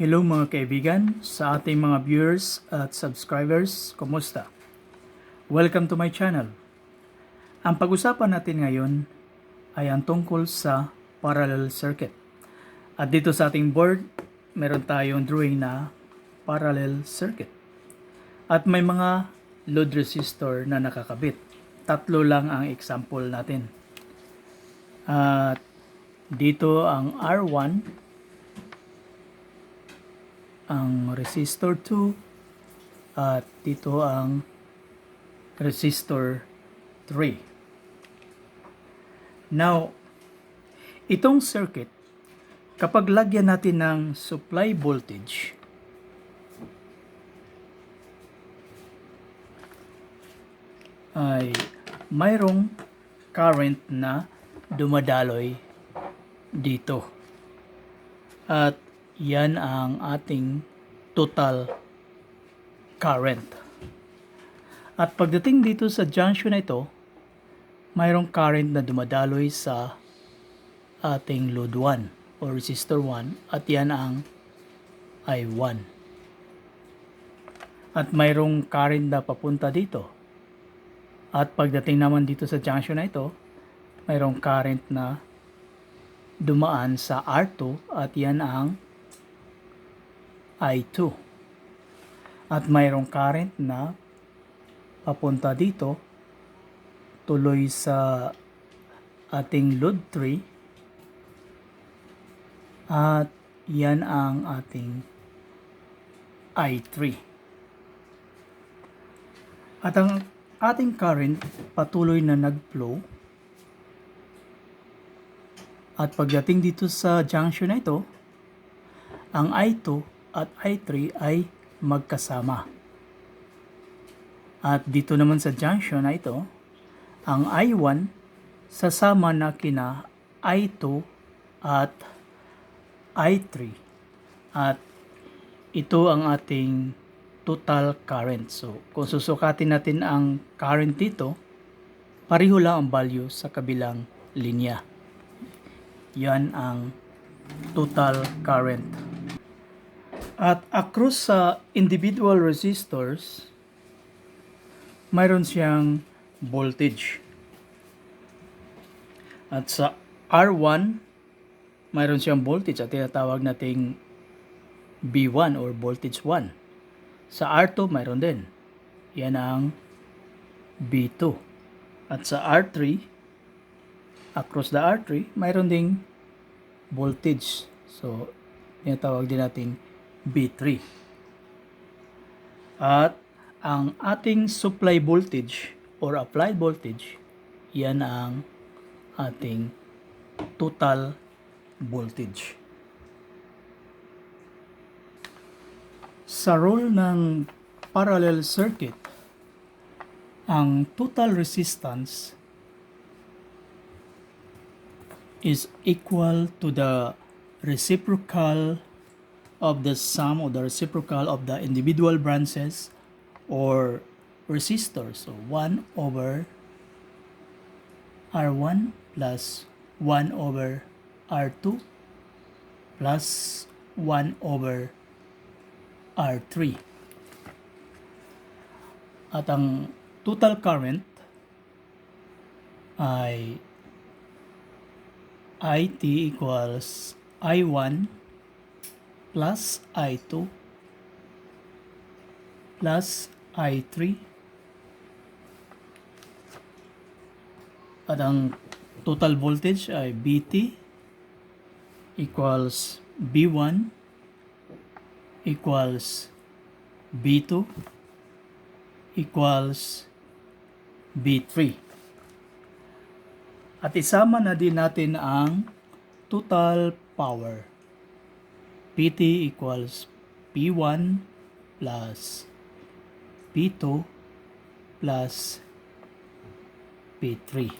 Hello mga kaibigan, sa ating mga viewers at subscribers, kumusta? Welcome to my channel. Ang pag-usapan natin ngayon ay ang tungkol sa parallel circuit. At dito sa ating board, meron tayong drawing na parallel circuit. At may mga load resistor na nakakabit. Tatlo lang ang example natin. At dito ang R1, ang resistor 2, at dito ang resistor 3. Now, itong circuit, kapag lagyan natin ng supply voltage, ay mayroong current na dumadaloy dito. At yan ang ating total current. At pagdating dito sa junction na ito, mayroong current na dumadaloy sa ating load 1 o resistor 1 at yan ang I1. At mayroong current na papunta dito. At pagdating naman dito sa junction na ito, mayroong current na dumaan sa R2 at yan ang I2. At mayroong current na papunta dito tuloy sa ating load 3 at yan ang ating I3. At ang ating current patuloy na nag-flow at pagdating dito sa junction na ito, ang I2 at I3 ay magkasama. At dito naman sa junction na ito, ang I1 sasama na kina I2 at I3. At ito ang ating total current. So, kung susukatin natin ang current dito, pareho lang ang value sa kabilang linya. Yan ang total current. At across sa individual resistors, mayroon siyang voltage. At sa R1, mayroon siyang voltage at tinatawag nating B1 or voltage 1. Sa R2, mayroon din. Yan ang B2. At sa R3, across the R3, mayroon ding voltage. So, tinatawag din natin B3. At ang ating supply voltage or applied voltage, yan ang ating total voltage. Sa role ng parallel circuit, ang total resistance is equal to the reciprocal of the sum or the reciprocal of the individual branches or resistors. So 1 over R1 plus 1 over R2 plus 1 over R3. At ang total current ay IT equals I1 plus I2 plus I3 at ang total voltage ay BT equals B1 equals B2 equals B3. At isama na din natin ang total power. PT equals P1 plus P2 plus P3.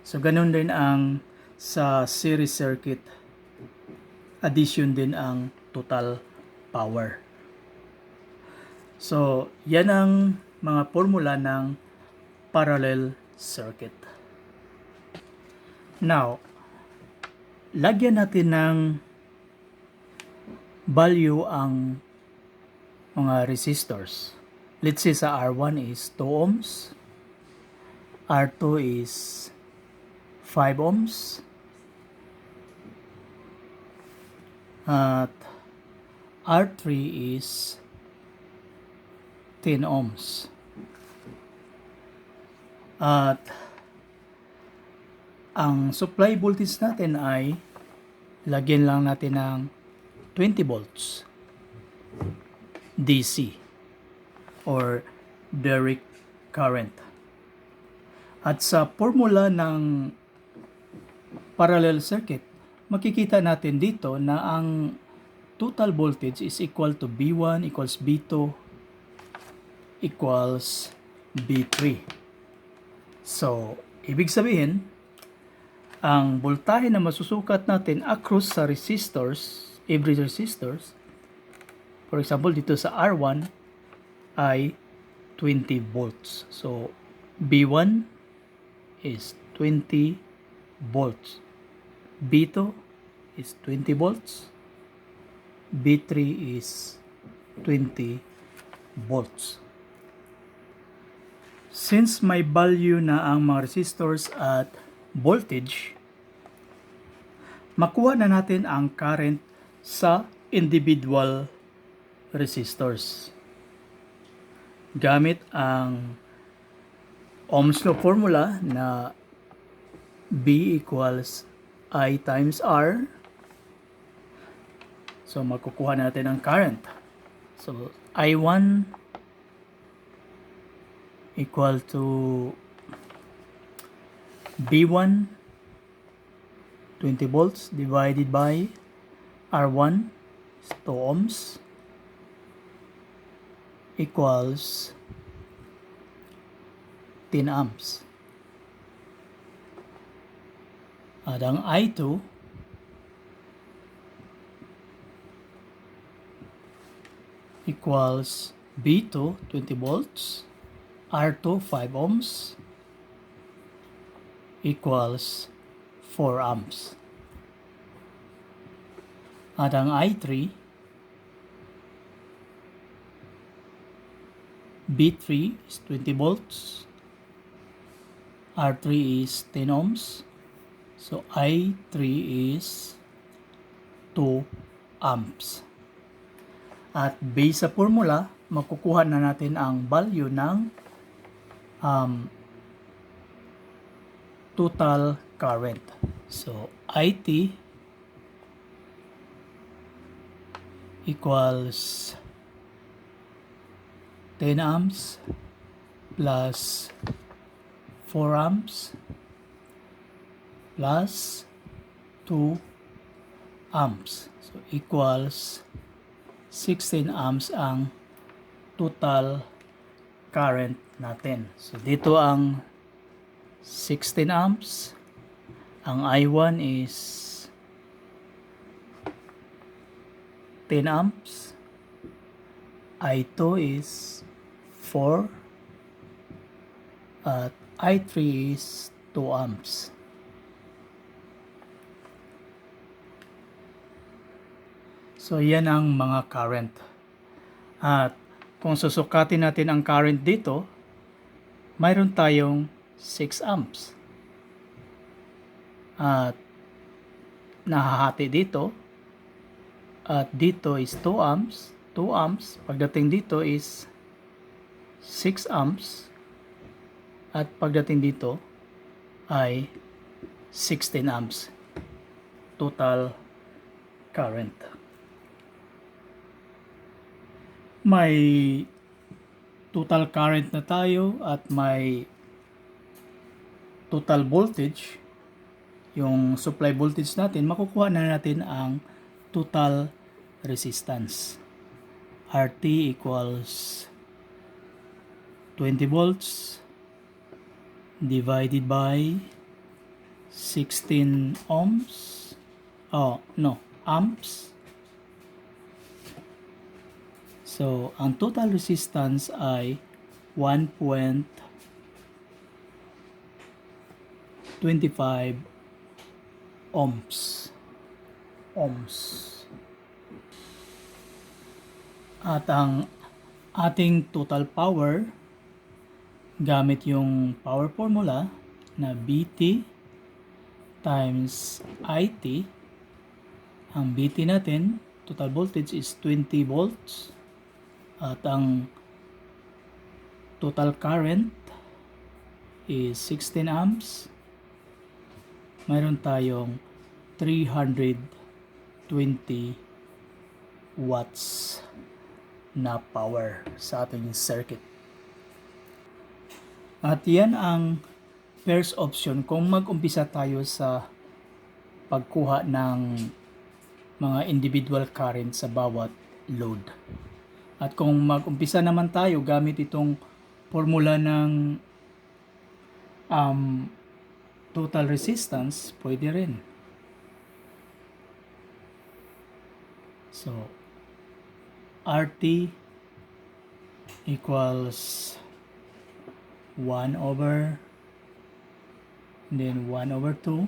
So, ganun din ang sa series circuit. Addition din ang total power. So, yan ang mga formula ng parallel circuit. Now, lagyan natin ng value ang mga resistors. Let's say sa R1 is 2 ohms, R2 is 5 ohms, at R3 is 10 ohms. At ang supply voltage natin ay lagyan lang natin ng 20 volts DC or direct current. At sa formula ng parallel circuit, makikita natin dito na ang total voltage is equal to B1 equals B2 equals B3. So, ibig sabihin, ang voltahe na masusukat natin across sa resistors, every resistors, for example, dito sa R1 ay 20 volts. So, B1 is 20 volts. B2 is 20 volts. B3 is 20 volts. Since may value na ang mga resistors at voltage, makuha na natin ang current sa individual resistors gamit ang Ohm's law formula na B equals I times R. So makukuha natin ang current. So I1 equal to B1 20 volts divided by R1 2 ohms equals 10 amps. At ang I2 equals B2 20 volts, R2 5 ohms equals 4 amps. At ang I3 B3 is 20 volts, R3 is 10 ohms, so I3 is 2 amps. At based sa formula, makukuha na natin ang value ng total current. So IT equals 10 amps plus 4 amps plus 2 amps. So equals 16 amps ang total current natin. So dito ang 16 amps. Ang I1 is 10 amps. I2 is 4. At I3 is 2 amps. So yan ang mga current. At kung susukatin natin ang current dito, mayroon tayong 6 amps. At nahahati dito. At dito is 2 amps. 2 amps. Pagdating dito is 6 amps. At pagdating dito ay 16 amps. Total current. May total current na tayo at may total voltage, yung supply voltage natin, makukuha na natin ang total resistance. RT equals 20 volts divided by 16 ohms. Amps. So, ang total resistance ay 1.25 ohms. At ang ating total power gamit yung power formula na BT times IT. Ang BT natin, total voltage is 20 volts. At ang total current is 16 amps. Mayroon tayong 320 watts na power sa ating circuit. At yan ang first option kung mag-umpisa tayo sa pagkuha ng mga individual current sa bawat load. At kung mag-umpisa naman tayo gamit itong formula ng total resistance, pwede rin. So, RT equals 1 over, and then 1 over 2.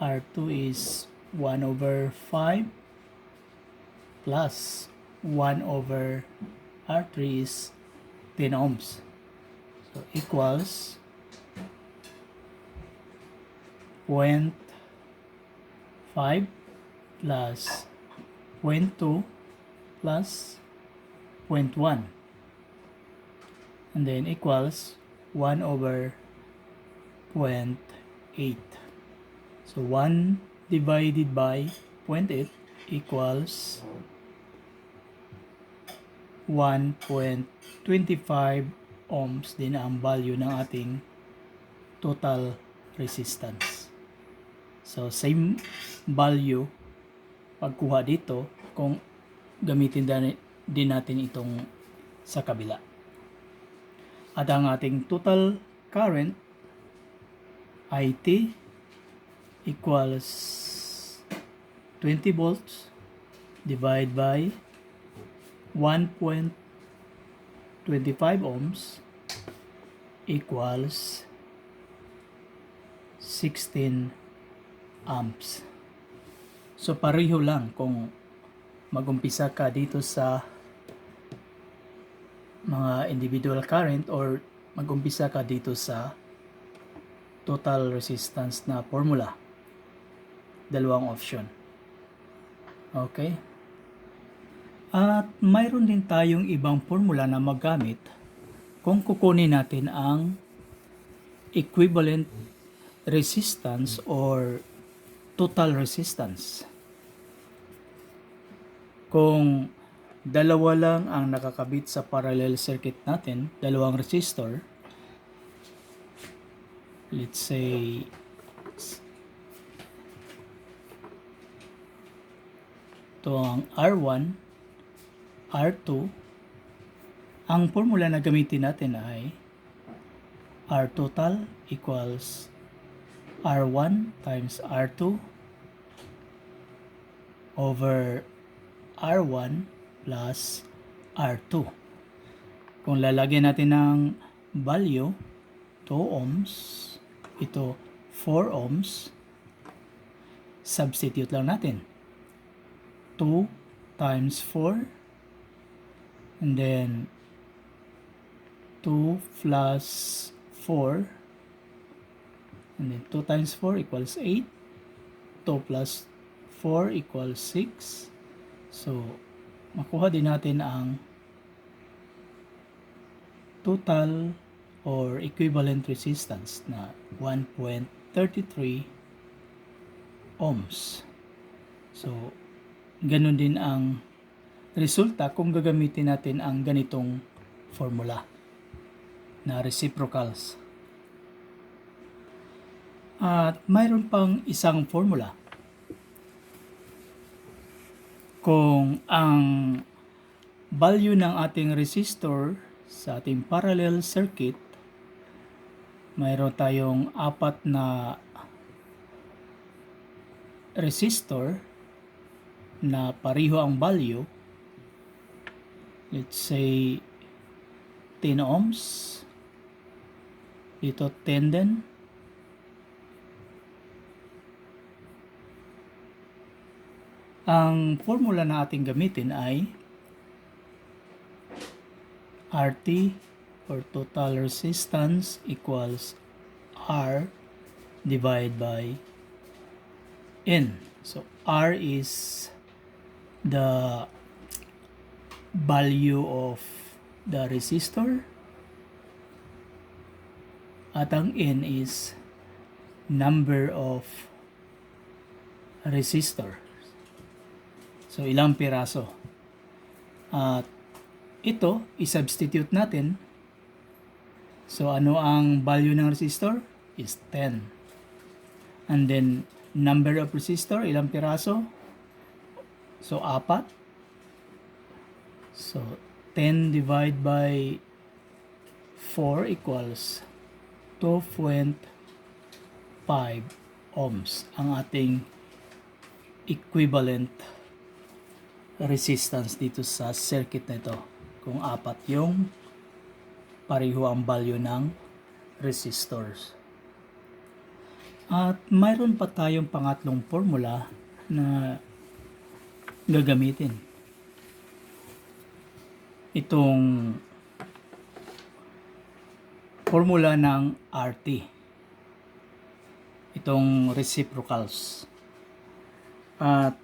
R2 is 1 over 5 plus 1 over R3 is 10 ohms. So, equals 0.5 plus 0.2 plus 0.1, and then equals 1 over 0.8. So 1 divided by 0.8 equals 1.25 ohms din ang value ng ating total resistance. So same value pagkuha dito kung gamitin din natin itong sa kabila. At ang ating total current IT equals 20 volts divided by 1.25 ohms equals 16 amps. So pareho lang kung mag-umpisa ka dito sa mga individual current or mag-umpisa ka dito sa total resistance na formula. Dalawang option. Okay? At mayroon din tayong ibang formula na magamit kung kukunin natin ang equivalent resistance or total resistance. Kung dalawa lang ang nakakabit sa parallel circuit natin, dalawang resistor, let's say ito ang R1, R2, ang formula na gamitin natin ay R total equals R1 times R2 over R1 plus R2. Kung lalagyan natin ng value, 2 ohms, ito 4 ohms, substitute lang natin. 2 times 4, and then 2 plus 4, and then 2 times 4 equals 8, 2 plus 4 equals 6. So, makuha din natin ang total or equivalent resistance na 1.33 ohms. So, ganun din ang resulta kung gagamitin natin ang ganitong formula na reciprocals. At mayroon pang isang formula. Kung ang value ng ating resistor sa ating parallel circuit, mayroon tayong 4 na resistor na pareho ang value. Let's say 10 ohms, dito 10 din. Ang formula na ating gamitin ay RT or total resistance equals R divided by N. So R is the value of the resistor at ang N is number of resistor. So ilang piraso. At ito, i-substitute natin. So ano ang value ng resistor? Is 10. And then number of resistor, ilang piraso? So 4. So 10 divided by 4 equals 2.5 ohms ang ating equivalent resistance dito sa circuit na ito. Kung 4 yung pareho ang value ng resistors. At mayroon pa tayong pangatlong formula na gagamitin. Itong formula ng RT. Itong reciprocals. At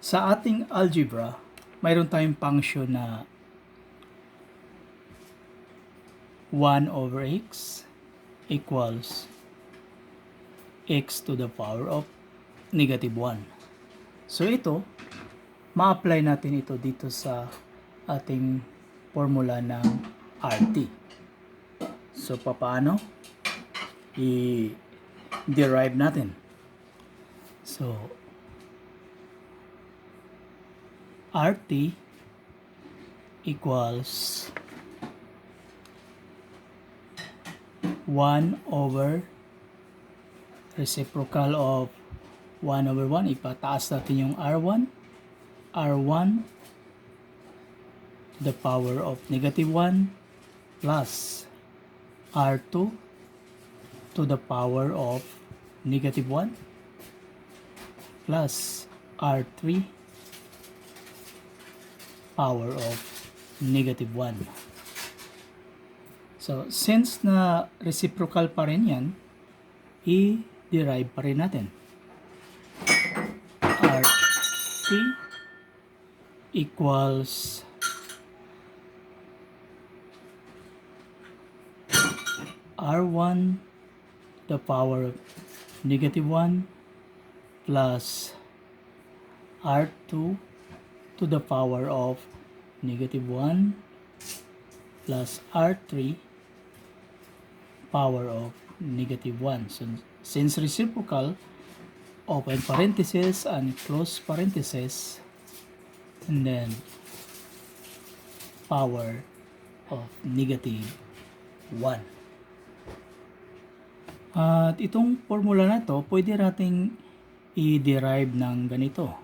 sa ating algebra, mayroon tayong function na 1 over x equals x to the power of negative 1. So ito, ma-apply natin ito dito sa ating formula ng RT. So paano? I-derive natin. So RT equals 1 over reciprocal of 1 over 1. Ipataas natin yung R1. R1 to the power of negative 1 plus R2 to the power of negative 1 plus R3 power of negative 1. So, since na reciprocal pa rin yan, i-derive pa rin natin. RT equals R1 the power of negative 1 plus R2 to the power of negative 1 plus R3 power of negative 1. So, since reciprocal, open parenthesis and close parenthesis, and then power of negative 1. At itong formula na to, pwede nating i-derive ng ganito.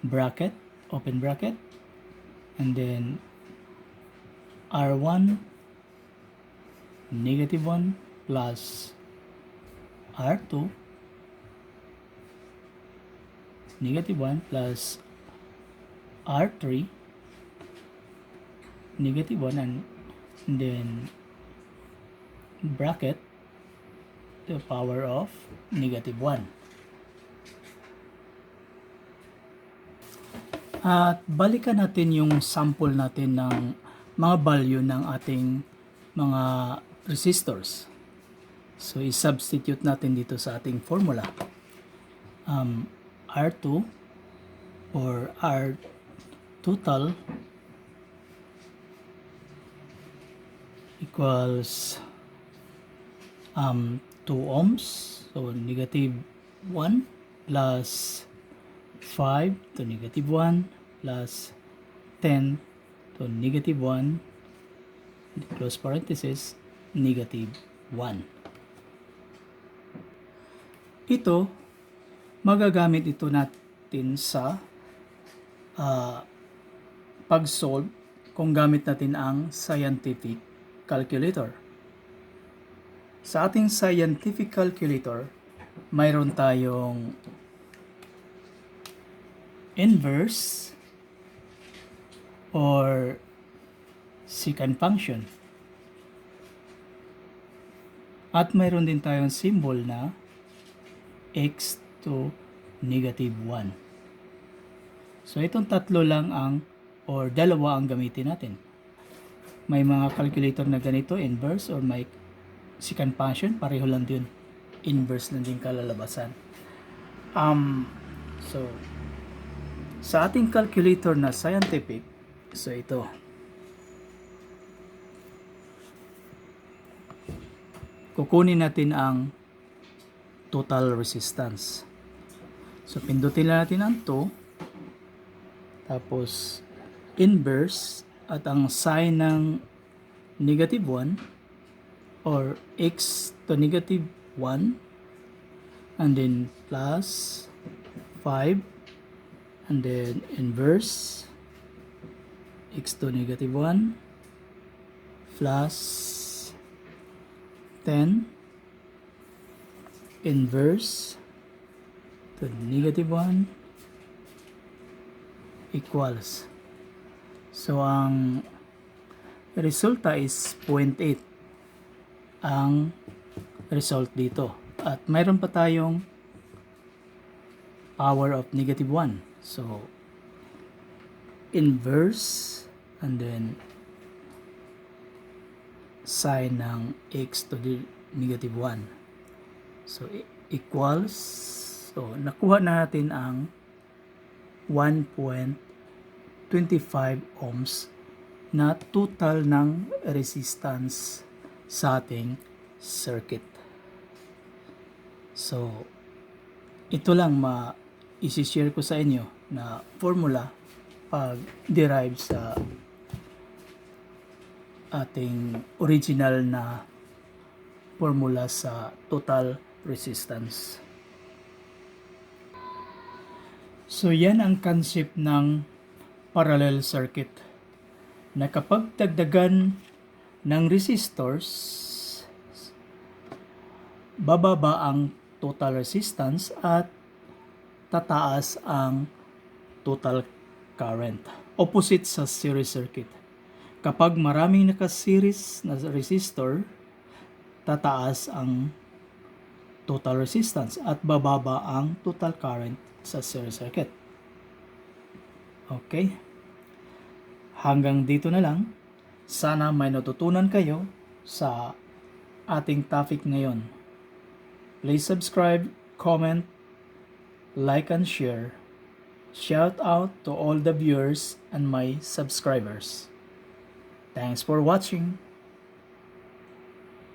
Bracket, open bracket, and then R1 negative 1 plus R2 negative 1 plus R3 negative 1, and then bracket the power of negative 1. At balikan natin yung sample natin ng mga value ng ating mga resistors. So, i-substitute natin dito sa ating formula. R2 or R total equals 2 ohms. So, negative 1 plus 5 to negative 1 plus 10 to negative 1, close parenthesis, negative 1. Ito, magagamit ito natin sa pag-solve kung gamit natin ang scientific calculator. Sa ating scientific calculator, mayroon tayong inverse, or secant function. At mayroon din tayong symbol na x to negative 1. So itong tatlo lang or dalawa ang gamitin natin. May mga calculator na ganito, inverse, or may secant function, pareho lang din. Inverse lang din kalalabasan. So, sa ating calculator na scientific, so ito. Kukunin natin ang total resistance. So, pindutin lang natin ang 2. Tapos, inverse at ang sign ng negative 1 or x to negative 1 and then plus 5 and then inverse x to negative 1 plus 10 inverse to negative 1 equals. So ang resulta is 0.8 ang result dito. At mayroon pa tayong power of negative 1. So inverse and then sign ng x to the negative 1. So equals, so nakuha na natin ang 1.25 ohms na total ng resistance sa ating circuit. So ito lang i-share ko sa inyo na formula pag derive sa ating original na formula sa total resistance. So yan ang concept ng parallel circuit, na kapag dagdagan ng resistors, bababa ang total resistance at tataas ang total current. Opposite sa series circuit. Kapag maraming naka-series na resistor, tataas ang total resistance at bababa ang total current sa series circuit. Okay? Hanggang dito na lang. Sana may natutunan kayo sa ating topic ngayon. Please subscribe, comment, like and share. Shout out to all the viewers and my subscribers. Thanks for watching.